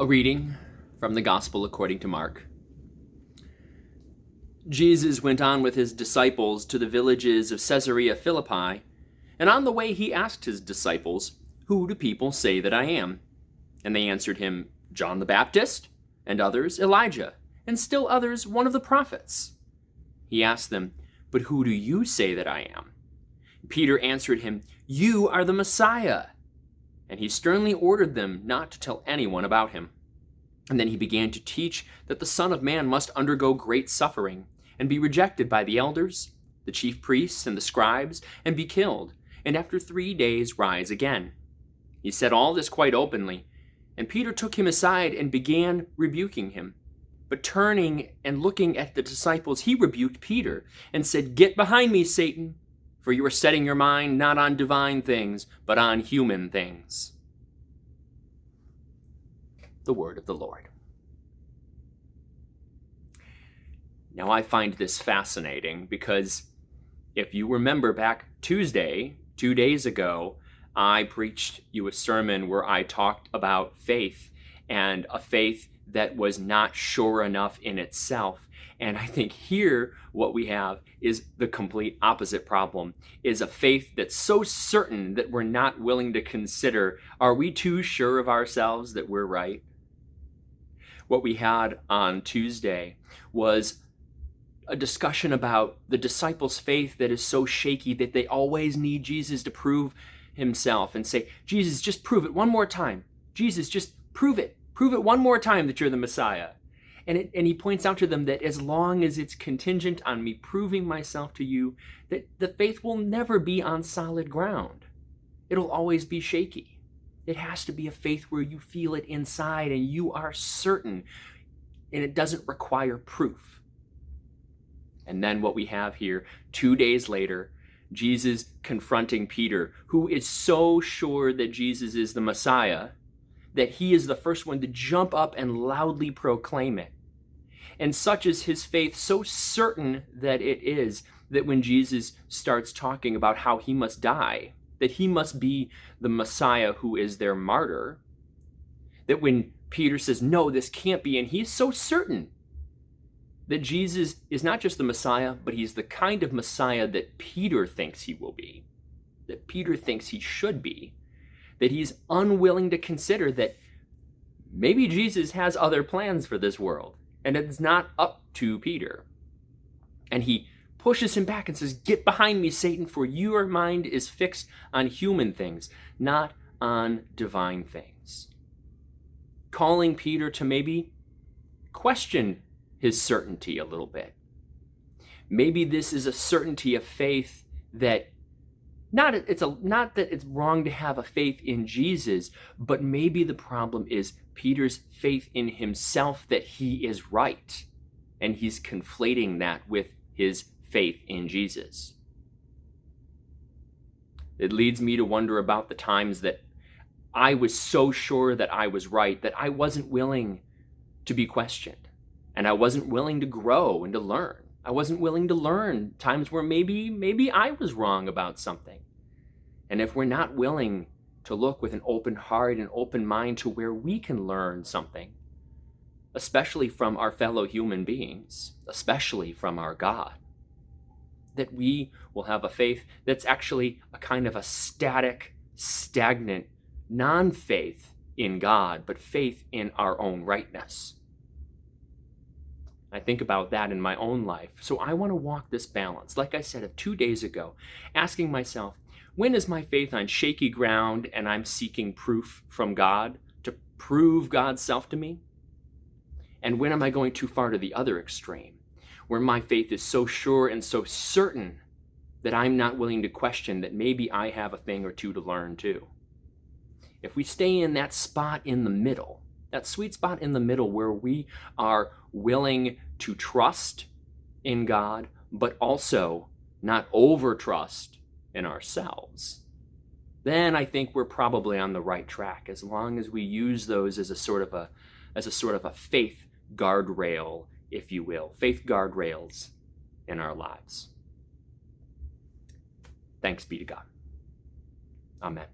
A reading from the Gospel according to Mark. Jesus went on with his disciples to the villages of Caesarea Philippi, and on the way he asked his disciples, "Who do people say that I am?" And they answered him, "John the Baptist, and others Elijah, and still others one of the prophets." He asked them, "But who do you say that I am?" Peter answered him, "You are the Messiah." And he sternly ordered them not to tell anyone about him. And then he began to teach that the Son of Man must undergo great suffering, and be rejected by the elders, the chief priests, and the scribes, and be killed, and after 3 days rise again. He said all this quite openly, and Peter took him aside and began rebuking him. But turning and looking at the disciples, he rebuked Peter, and said, "Get behind me, Satan, for you are setting your mind not on divine things, but on human things." The word of the Lord. Now I find this fascinating because if you remember back Tuesday, 2 days ago, I preached you a sermon where I talked about faith, and a faith that was not sure enough in itself. And I think here what we have is the complete opposite problem, is a faith that's so certain that we're not willing to consider, are we too sure of ourselves that we're right? What we had on Tuesday was a discussion about the disciples' faith that is so shaky that they always need Jesus to prove himself and say, "Jesus, just prove it one more time. Jesus, just prove it. Prove it one more time that you're the Messiah." And he points out to them that as long as it's contingent on me proving myself to you, that the faith will never be on solid ground. It'll always be shaky. It has to be a faith where you feel it inside and you are certain, and it doesn't require proof. And then what we have here, 2 days later, Jesus confronting Peter, who is so sure that Jesus is the Messiah, that he is the first one to jump up and loudly proclaim it. And such is his faith, so certain that it is, that when Jesus starts talking about how he must die, that he must be the Messiah who is their martyr, that when Peter says, "No, this can't be," and he's so certain that Jesus is not just the Messiah, but he's the kind of Messiah that Peter thinks he will be, that Peter thinks he should be, that he's unwilling to consider that maybe Jesus has other plans for this world, and it's not up to Peter. And he pushes him back and says, "Get behind me, Satan, for your mind is fixed on human things, not on divine things." Calling Peter to maybe question his certainty a little bit. Maybe this is a certainty of faith that not that it's wrong to have a faith in Jesus, but maybe the problem is Peter's faith in himself that he is right, and he's conflating that with his faith in Jesus. It leads me to wonder about the times that I was so sure that I was right that I wasn't willing to be questioned, and I wasn't willing to grow and to learn. I wasn't willing to learn times where maybe I was wrong about something. And if we're not willing to look with an open heart and open mind to where we can learn something, especially from our fellow human beings, especially from our God, that we will have a faith that's actually a kind of a static, stagnant, non-faith in God, but faith in our own rightness. I think about that in my own life. So I want to walk this balance, like I said, of 2 days ago, asking myself, when is my faith on shaky ground and I'm seeking proof from God to prove God's self to me? And when am I going too far to the other extreme, where my faith is so sure and so certain that I'm not willing to question that maybe I have a thing or two to learn too? If we stay in that spot in the middle, that sweet spot in the middle where we are willing to trust in God, but also not over-trust in ourselves, then I think we're probably on the right track, as long as we use those as a sort of a faith guardrail, if you will, faith guardrails in our lives. Thanks be to God. Amen.